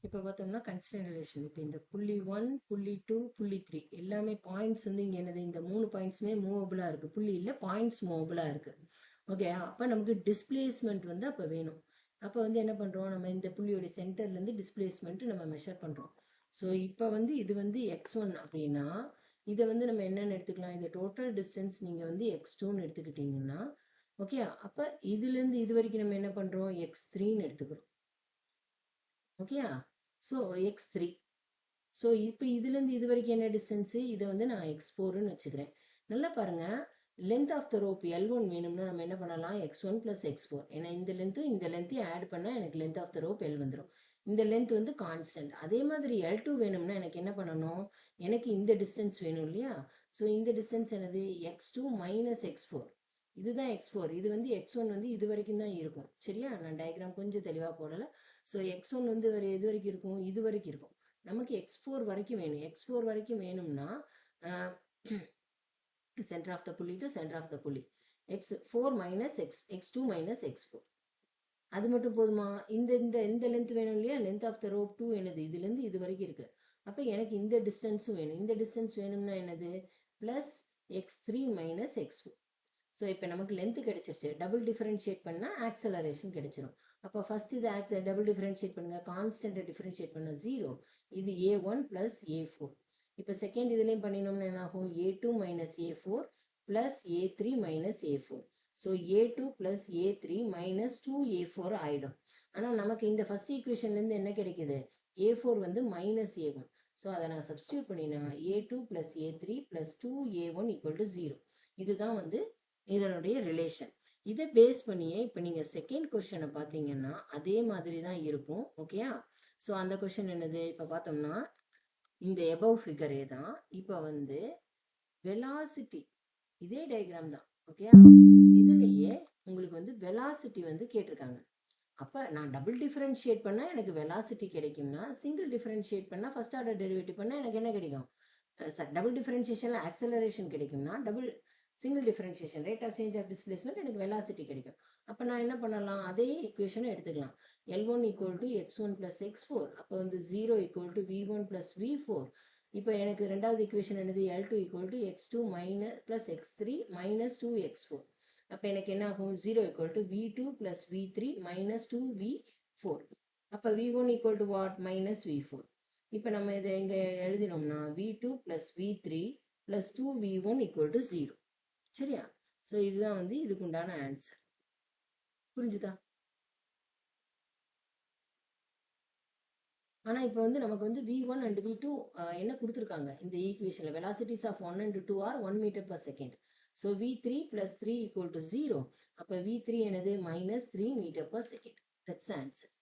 இப்போ பார்த்தோம்னா constant relation. இப்போ இந்த புள்ளி 1, புள்ளி 2, புள்ளி 3 எல்லாமே பாயிண்ட்ஸ் வந்து இங்கே என்னது, இந்த 3 பாயிண்ட்ஸுமே மூவபிளாக இருக்குது. புள்ளி இல்லை, பாயிண்ட்ஸ் மூவபிளாக இருக்குது. ஓகே, அப்போ நமக்கு டிஸ்பிளேஸ்மெண்ட் வந்து அப்போ வேணும். அப்போ வந்து என்ன பண்ணுறோம், நம்ம இந்த புள்ளியோட சென்டர்லேருந்து டிஸ்பிளேஸ்மெண்ட் நம்ம மெஷர் பண்ணுறோம். ஸோ இப்போ வந்து இது வந்து x1 அப்படின்னா இதை வந்து நம்ம என்னென்னு எடுத்துக்கலாம், இந்த டோட்டல் டிஸ்டன்ஸ் நீங்கள் வந்து x2ன்னு எடுத்துக்கிட்டிங்கன்னா ஓகே, அப்போ இதுலேருந்து இது வரைக்கும் நம்ம என்ன பண்ணுறோம், x3ன்னு எடுத்துக்கிறோம். Okay, so x3. ஸோ இப்போ இதுலேருந்து இது வரைக்கும் என்ன டிஸ்டன்ஸு, இதை வந்து நான் x4ன்னு வச்சுக்கிறேன். நல்லா பாருங்கள், length of the rope L1 வேணும்னா நம்ம என்ன பண்ணலாம், x1 + x4. ஏன்னா இந்த லென்த்தையும் ஆட் பண்ணால் எனக்கு length of the rope L வந்துடும். இந்த லென்த் வந்து கான்ஸ்டன்ட். அதே மாதிரி L2 வேணும்னா எனக்கு என்ன பண்ணணும், எனக்கு இந்த டிஸ்டன்ஸ் வேணும் இல்லையா. ஸோ இந்த டிஸ்டன்ஸ் என்னது, x2 - x4. இதுதான் x4. இது வந்து x1 வந்து இது வரைக்கும் தான் இருக்கும். சரியா, நான் டயக்ராம் கொஞ்சம் தெளிவாக போடலை. ஸோ x1 வந்து எது வரைக்கும் இருக்கும், இது வரைக்கும் இருக்கும். நமக்கு x4 வரைக்கும் வேணும். x4 வரைக்கும் வேணும்னா center of the pulley to center of the pulley, x4 minus x2 minus x4. அது மட்டும் போதுமா, இந்த இந்த இந்த லென்த் வேணும் இல்லையா, லென்த் ஆஃப் த ரோப் 2 என்னது, இதுலேருந்து இது வரைக்கும் இருக்கு. அப்போ எனக்கு இந்த டிஸ்டன்ஸும் வேணும். இந்த டிஸ்டன்ஸ் வேணும்னா என்னது, plus x3 minus x4. So இப்போ நமக்கு லென்த்து கிடைச்சிருச்சு. டபுள் டிஃபரன்ஷியேட் பண்ணால் ஆக்சலரேஷன் கிடைச்சிரும். அப்போ ஃபர்ஸ்ட் இது டபுள் டிஃபரன்ஷியேட் பண்ணுங்க, கான்ஸ்டன்ட்டை டிஃபரன்ஷியேட் பண்ண 0. இது a1 + a4. இப்போ செகண்ட் இதுலேயும் பண்ணினோம்னா என்ன ஆகும், a2 - a4 + a3 - a4. So a2 + a3 - 2a4 ஆகிடும். ஆனால் நமக்கு இந்த ஃபர்ஸ்ட் ஈக்குவேஷன்லேருந்து என்ன கிடைக்குது, a4 வந்து -a1. ஸோ அதை நான் சப்ஸ்டியூட் பண்ணினா a2 + a3 + 2a1 = 0. இதுதான் வந்து இதனுடைய ரிலேஷன். இதை பேஸ் பண்ணியே இப்போ நீங்கள் செகண்ட் கொஸ்டினை பார்த்தீங்கன்னா அதே மாதிரி தான் இருக்கும். ஓகேயா, ஸோ அந்த கொஸ்டின் என்னது, இப்போ பார்த்தோம்னா இந்த எபவ் ஃபிகரே தான். இப்போ வந்து வெலாசிட்டி இதே டயக்ராம் தான். ஓகே, இதுலேயே உங்களுக்கு வந்து வெலாசிட்டி வந்து கேட்டிருக்காங்க. அப்போ நான் டபுள் டிஃபரன்ஷியேட் பண்ணால் எனக்கு வெலாசிட்டி கிடைக்கும்னா, சிங்கிள் டிஃபரன்ஷியேட் பண்ணால் ஃபர்ஸ்ட் ஆர்டர் டெரிவேட்டிவ் பண்ணால் எனக்கு என்ன கிடைக்கும், டபுள் டிஃபரன்ஷியேஷனில் ஆக்சலரேஷன் கிடைக்கும்னா, single differentiation rate of change of displacement எனக்கு வெலாசிட்டி கிடைக்கும். அப்போ நான் என்ன பண்ணலாம், அதே ஈக்குவேஷனை எடுத்துக்கலாம். L1 = x1 + x4. அப்போ வந்து 0 = v1 + v4. இப்போ எனக்கு ரெண்டாவது ஈக்குவேஷன் என்னது, L2 = x2 + x3 - 2x4. அப்போ எனக்கு என்ன ஆகும், 0 = v2 + v3 - 2v4. அப்போ v1 = what, -v4. இப்போ நம்ம இதை இங்கே எழுதினோம்னா v2 + v3 + 2v1 = 0. சரியா, ஸோ இதுதான் வந்து இதுக்கு உண்டான ஆன்சர். புரிஞ்சுதா? ஆனால் இப்போ வந்து நமக்கு வந்து v1 and v2 என்ன கொடுத்துருக்காங்க இந்த ஈக்குவேஷனில், velocities of 1 and 2 are 1 m/s. So v3 + 3 = 0. அப்போ v3 என்னது, -3 m/s. That's answer.